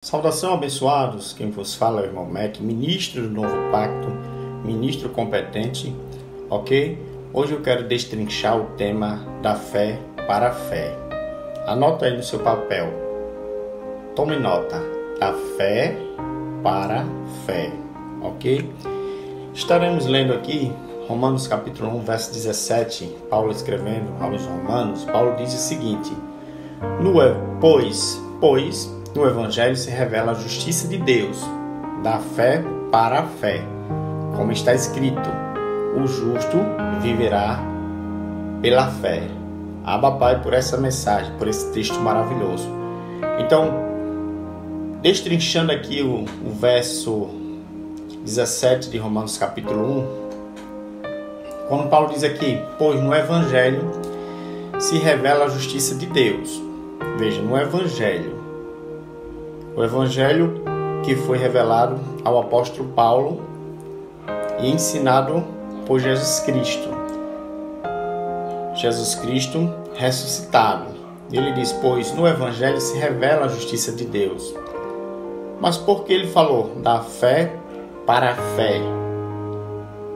Saudação, abençoados, quem vos fala é o irmão Mac, ministro do Novo Pacto, ministro competente, ok? Hoje eu quero destrinchar o tema da fé para a fé. Anota aí no seu papel, tome nota, da fé para a fé, ok? Estaremos lendo aqui Romanos capítulo 1, verso 17, Paulo escrevendo aos Romanos, Paulo diz o seguinte: Pois no Evangelho se revela a justiça de Deus, da fé para a fé. Como está escrito, o justo viverá pela fé. Abba, Pai, por essa mensagem, por esse texto maravilhoso. Então, destrinchando aqui o verso 17 de Romanos capítulo 1, quando Paulo diz aqui, pois no Evangelho se revela a justiça de Deus. Veja, no Evangelho. O Evangelho que foi revelado ao apóstolo Paulo e ensinado por Jesus Cristo. Jesus Cristo ressuscitado. Ele diz, pois no Evangelho se revela a justiça de Deus. Mas por que ele falou da fé para a fé?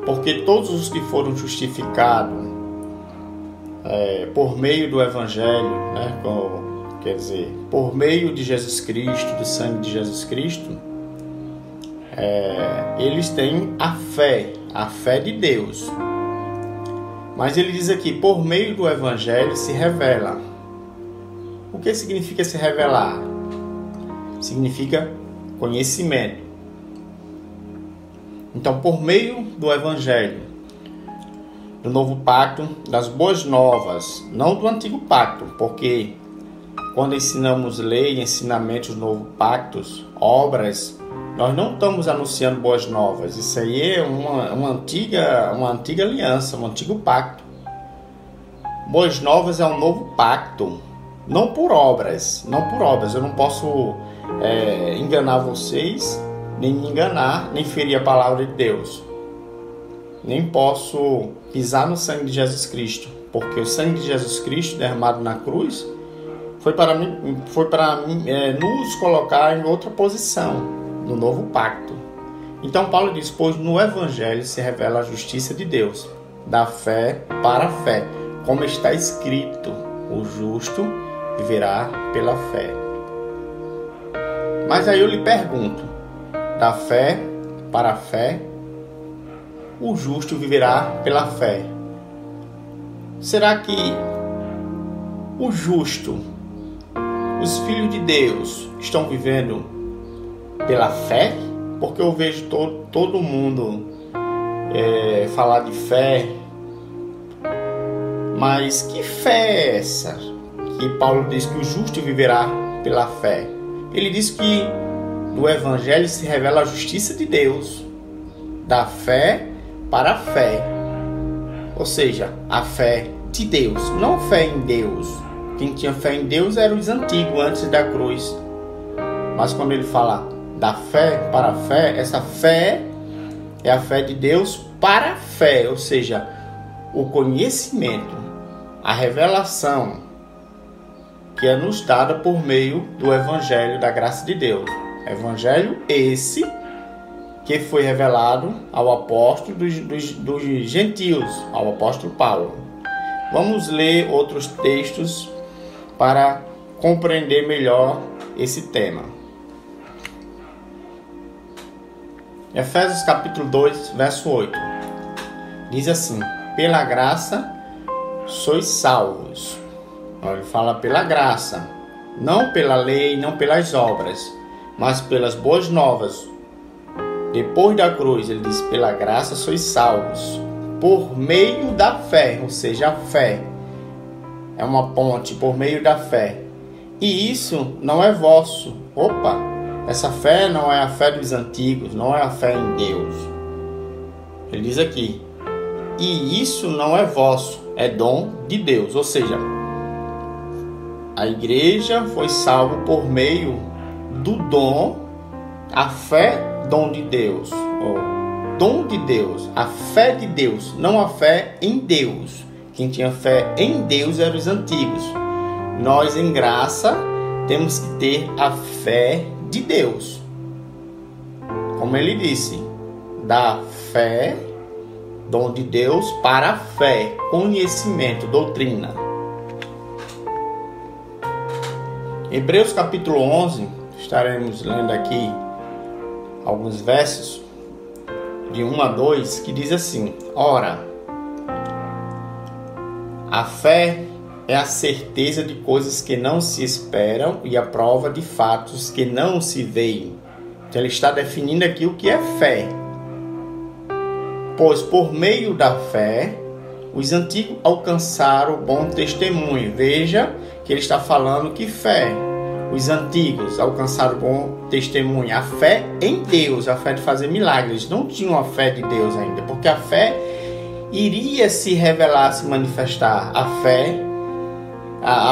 Porque todos os que foram justificados por meio do Evangelho, né, quer dizer, por meio de Jesus Cristo, do sangue de Jesus Cristo, eles têm a fé de Deus. Mas ele diz aqui, por meio do Evangelho se revela. O que significa se revelar? Significa conhecimento. Então, por meio do Evangelho, do Novo Pacto, das Boas Novas, não do Antigo Pacto, porque quando ensinamos lei, ensinamentos do Novo Pacto, obras, nós não estamos anunciando boas novas. Isso aí é uma antiga aliança, um antigo pacto. Boas novas é um novo pacto, não por obras. Eu não posso enganar vocês, nem me enganar, nem ferir a palavra de Deus. Nem posso pisar no sangue de Jesus Cristo, porque o sangue de Jesus Cristo derramado na cruz foi para nos colocar em outra posição, no novo pacto. Então Paulo diz, pois no Evangelho se revela a justiça de Deus, da fé para a fé, como está escrito, o justo viverá pela fé. Mas aí eu lhe pergunto, da fé para a fé, o justo viverá pela fé. Será que o justo, os filhos de Deus estão vivendo pela fé? Porque eu vejo todo mundo falar de fé. Mas que fé é essa? Que Paulo diz que o justo viverá pela fé. Ele diz que no Evangelho se revela a justiça de Deus, da fé para a fé. Ou seja, a fé de Deus, não fé em Deus. Quem tinha fé em Deus eram os antigos, antes da cruz. Mas quando ele fala da fé para a fé, essa fé é a fé de Deus para a fé. Ou seja, o conhecimento, a revelação que é nos dada por meio do Evangelho da graça de Deus. Evangelho esse que foi revelado ao apóstolo dos gentios, ao apóstolo Paulo. Vamos ler outros textos para compreender melhor esse tema. Efésios capítulo 2, verso 8. Diz assim, pela graça sois salvos. Ele fala pela graça, não pela lei, não pelas obras, mas pelas boas novas. Depois da cruz, ele diz, pela graça sois salvos, por meio da fé, ou seja, a fé é uma ponte por meio da fé. E isso não é vosso. Essa fé não é a fé dos antigos, não é a fé em Deus. Ele diz aqui, e isso não é vosso, é dom de Deus. Ou seja, a igreja foi salva por meio do dom, a fé, dom de Deus. Dom de Deus, a fé de Deus, não a fé em Deus. Quem tinha fé em Deus eram os antigos. Nós, em graça, temos que ter a fé de Deus. Como ele disse, da fé, dom de Deus, para a fé, conhecimento, doutrina. Hebreus capítulo 11, estaremos lendo aqui alguns versos, de 1 a 2, que diz assim: ora, a fé é a certeza de coisas que não se esperam e a prova de fatos que não se veem. Então ele está definindo aqui o que é fé. Pois por meio da fé, os antigos alcançaram bom testemunho. Veja que ele está falando que fé. Os antigos alcançaram bom testemunho. A fé em Deus, a fé de fazer milagres. Eles não tinham a fé de Deus ainda, porque a fé iria se revelar, se manifestar. A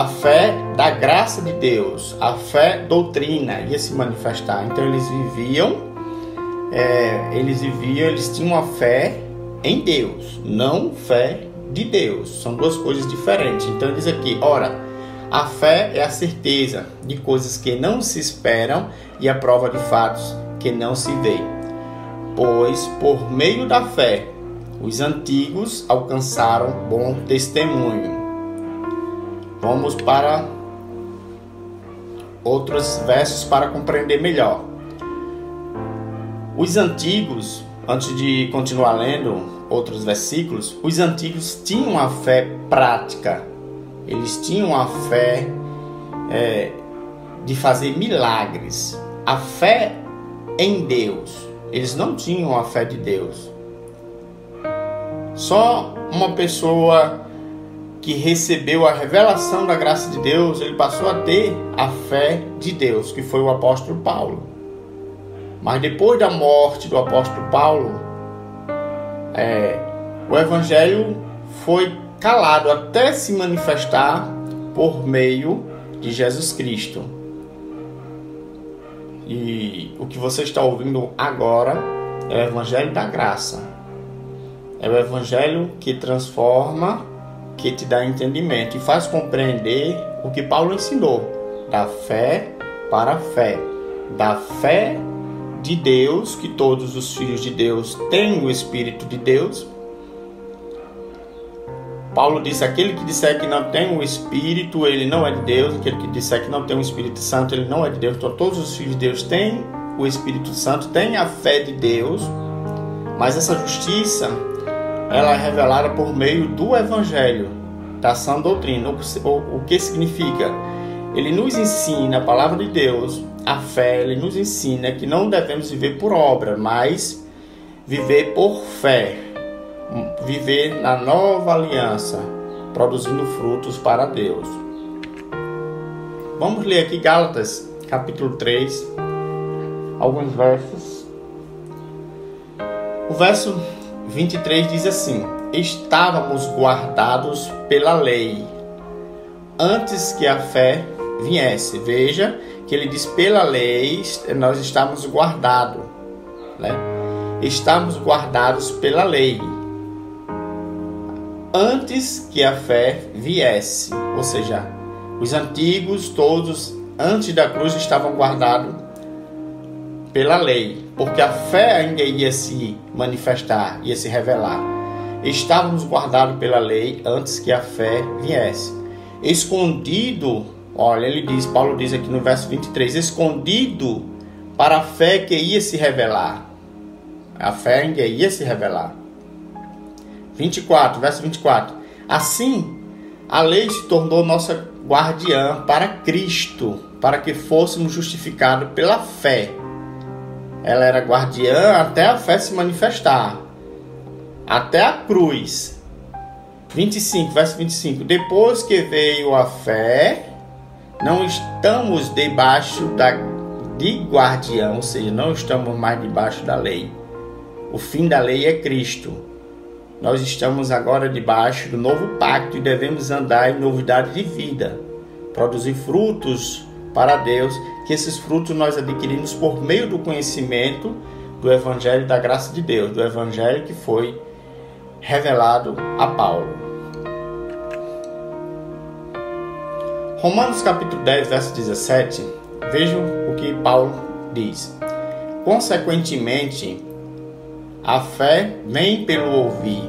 fé da graça de Deus, a fé doutrina ia se manifestar. Então eles tinham a fé em Deus, não fé de Deus. São duas coisas diferentes. Então ele diz aqui, ora, a fé é a certeza de coisas que não se esperam e a prova de fatos que não se veem. Pois por meio da fé, os antigos alcançaram bom testemunho. Vamos para outros versos para compreender melhor. Os antigos, antes de continuar lendo outros versículos, os antigos tinham a fé prática. Eles tinham a fé de fazer milagres. A fé em Deus. Eles não tinham a fé de Deus. Só uma pessoa que recebeu a revelação da graça de Deus, ele passou a ter a fé de Deus, que foi o apóstolo Paulo. Mas depois da morte do apóstolo Paulo, o evangelho foi calado até se manifestar por meio de Jesus Cristo. E o que você está ouvindo agora é o evangelho da graça. É o evangelho que transforma, que te dá entendimento e faz compreender o que Paulo ensinou. Da fé para a fé. Da fé de Deus, que todos os filhos de Deus têm o Espírito de Deus. Paulo disse, aquele que disser que não tem o Espírito, ele não é de Deus. Aquele que disser que não tem o Espírito Santo, ele não é de Deus. Então todos os filhos de Deus têm o Espírito Santo, têm a fé de Deus. Mas essa justiça, ela é revelada por meio do Evangelho, da sã doutrina. O que significa? Ele nos ensina, a palavra de Deus, a fé, ele nos ensina que não devemos viver por obra, mas viver por fé. Viver na nova aliança, produzindo frutos para Deus. Vamos ler aqui Gálatas, capítulo 3, alguns versos. O verso 23 diz assim: estávamos guardados pela lei, antes que a fé viesse. Veja que ele diz pela lei, nós estamos guardados, né? Estamos guardados pela lei, antes que a fé viesse. Ou seja, os antigos todos, antes da cruz, estavam guardados pela lei, porque a fé ainda ia se manifestar, ia se revelar. Estávamos guardados pela lei antes que a fé viesse. Escondido, olha, Paulo diz aqui no verso 23, escondido para a fé que ia se revelar. A fé ainda ia se revelar. 24, verso 24. Assim, a lei se tornou nossa guardiã para Cristo, para que fôssemos justificados pela fé. Ela era guardiã até a fé se manifestar, até a cruz. 25, verso 25. Depois que veio a fé, não estamos debaixo de guardião, ou seja, não estamos mais debaixo da lei. O fim da lei é Cristo. Nós estamos agora debaixo do novo pacto e devemos andar em novidade de vida, produzir frutos para Deus, que esses frutos nós adquirimos por meio do conhecimento do Evangelho da graça de Deus, do Evangelho que foi revelado a Paulo. Romanos capítulo 10, verso 17, Vejam o que Paulo diz. Consequentemente, a fé vem pelo ouvir,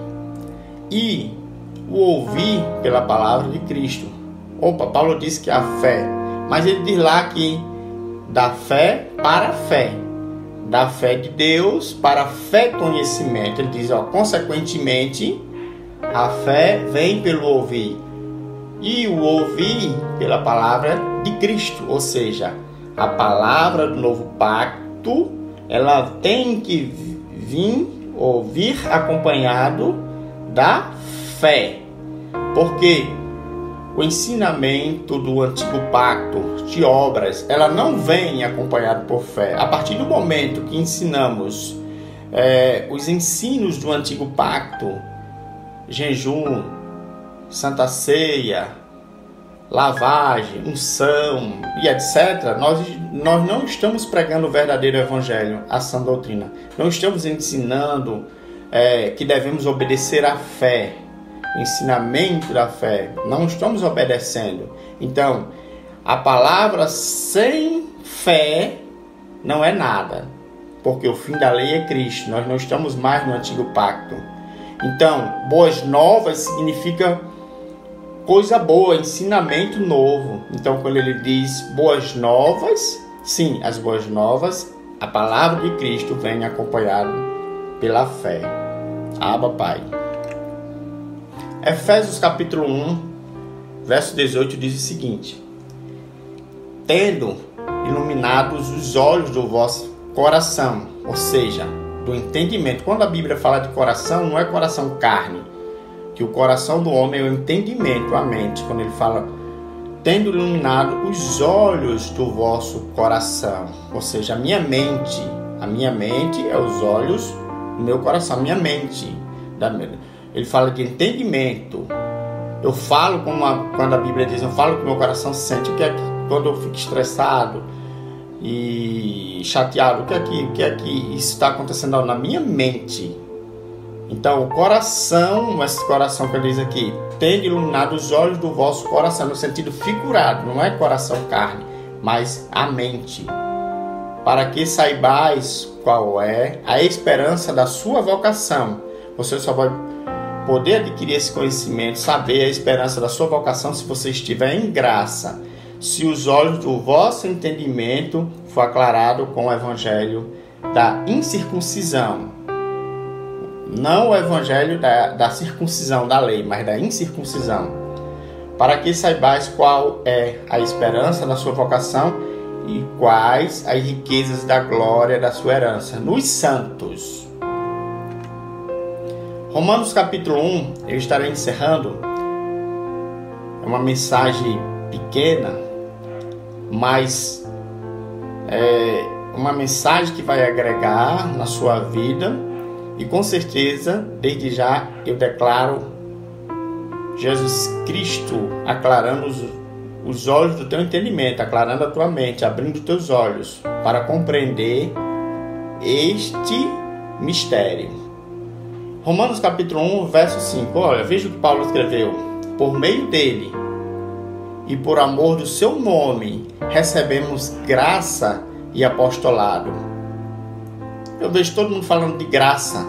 e o ouvir pela palavra de Cristo. Paulo diz que a fé, mas ele diz lá que da fé para a fé, da fé de Deus para a fé conhecimento. Ele diz, consequentemente, a fé vem pelo ouvir, e o ouvir pela palavra de Cristo. Ou seja, a palavra do novo pacto, ela tem que vir acompanhado da fé. Porque o ensinamento do antigo pacto de obras, ela não vem acompanhado por fé. A partir do momento que ensinamos os ensinos do antigo pacto, jejum, santa ceia, lavagem, unção e etc., nós não estamos pregando o verdadeiro evangelho, a sã doutrina. Não estamos ensinando que devemos obedecer à fé, o ensinamento da fé. Não estamos obedecendo. Então, a palavra sem fé não é nada, porque o fim da lei é Cristo. Nós não estamos mais no antigo pacto. Então, boas novas significa coisa boa, ensinamento novo. Então, quando ele diz boas novas, sim, as boas novas, a palavra de Cristo vem acompanhado pela fé. Abba, Pai. Efésios capítulo 1, verso 18 diz o seguinte: tendo iluminados os olhos do vosso coração, ou seja, do entendimento. Quando a Bíblia fala de coração, não é coração carne, que o coração do homem é o entendimento, a mente. Quando ele fala, tendo iluminado os olhos do vosso coração, ou seja, a minha mente é os olhos do meu coração, a minha mente. Ele fala de entendimento. Eu falo quando a Bíblia diz, eu falo que o meu coração sente. O que é que, quando eu fico estressado e chateado, o que é que isso está acontecendo na minha mente? Então, o coração, esse coração que ele diz aqui, tende iluminado os olhos do vosso coração, no sentido figurado, não é coração carne, mas a mente, para que saibais qual é a esperança da sua vocação. Você só vai poder adquirir esse conhecimento, saber a esperança da sua vocação, se você estiver em graça, se os olhos do vosso entendimento for aclarado com o evangelho da incircuncisão. Não o evangelho da circuncisão da lei, mas da incircuncisão. Para que saibais qual é a esperança da sua vocação e quais as riquezas da glória da sua herança nos santos. Romanos capítulo 1, eu estarei encerrando. É uma mensagem pequena, mas é uma mensagem que vai agregar na sua vida. E com certeza, desde já, eu declaro Jesus Cristo aclarando os olhos do teu entendimento, aclarando a tua mente, abrindo os teus olhos para compreender este mistério. Romanos capítulo 1, verso 5. Olha, veja o que Paulo escreveu. Por meio dele e por amor do seu nome, recebemos graça e apostolado. Eu vejo todo mundo falando de graça.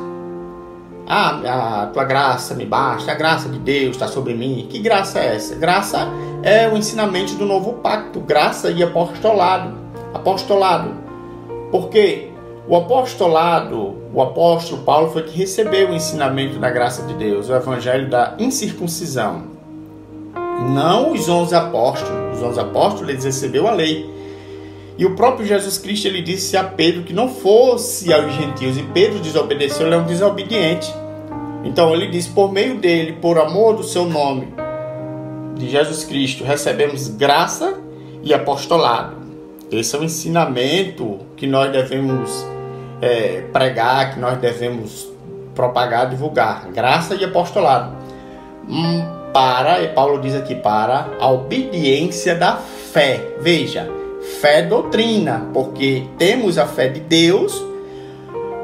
A tua graça me basta, a graça de Deus está sobre mim. Que graça é essa? Graça é o ensinamento do novo pacto. Graça e apostolado. Apostolado. Porque o apóstolo Paulo foi que recebeu o ensinamento da graça de Deus, o evangelho da incircuncisão. Não os 11 apóstolos. Os 11 apóstolos, eles receberam a lei. E o próprio Jesus Cristo, ele disse a Pedro que não fosse aos gentios. E Pedro desobedeceu, ele é um desobediente. Então ele diz, por meio dele, por amor do seu nome, de Jesus Cristo, recebemos graça e apostolado. Esse é o ensinamento que nós devemos pregar, que nós devemos propagar, divulgar. Graça e apostolado. Paulo diz aqui, para a obediência da fé. Veja, fé é doutrina, porque temos a fé de Deus.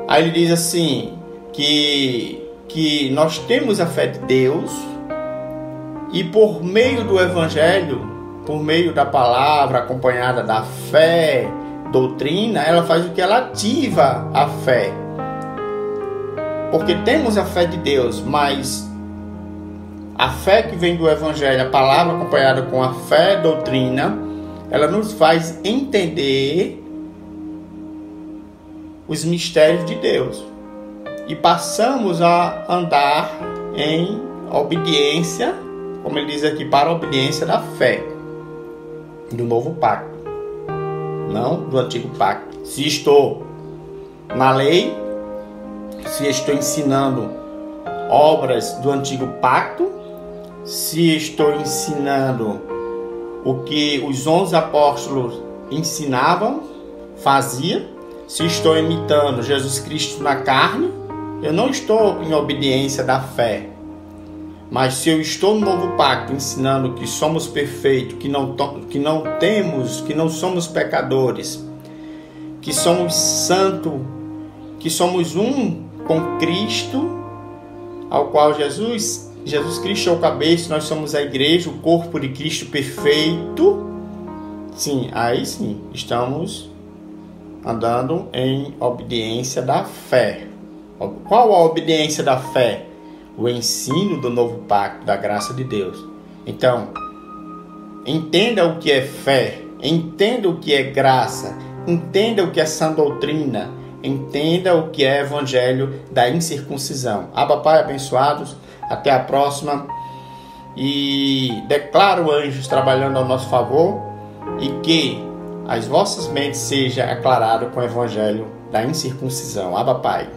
Aí ele diz assim, que nós temos a fé de Deus, e por meio do evangelho, por meio da palavra acompanhada da fé, doutrina, ela faz o que? Ela ativa a fé. Porque temos a fé de Deus, mas a fé que vem do Evangelho, a palavra acompanhada com a fé, doutrina, ela nos faz entender os mistérios de Deus. E passamos a andar em obediência, como ele diz aqui, para a obediência da fé, do novo pacto, não do antigo pacto. Se estou na lei, se estou ensinando obras do antigo pacto, se estou ensinando o que os 11 apóstolos ensinavam, faziam, se estou imitando Jesus Cristo na carne, eu não estou em obediência da fé. Mas se eu estou no novo pacto ensinando que somos perfeitos, que não somos pecadores, que somos santos, que somos um com Cristo, ao qual Jesus Cristo é o cabeça, nós somos a igreja, o corpo de Cristo perfeito. Sim, aí sim, estamos andando em obediência da fé. Qual a obediência da fé? O ensino do novo pacto, da graça de Deus. Então, entenda o que é fé, entenda o que é graça, entenda o que é sã doutrina, entenda o que é evangelho da incircuncisão. Abba, Pai, abençoados, até a próxima. E declaro anjos trabalhando ao nosso favor e que as vossas mentes sejam aclaradas com o evangelho da incircuncisão. Abba, Pai.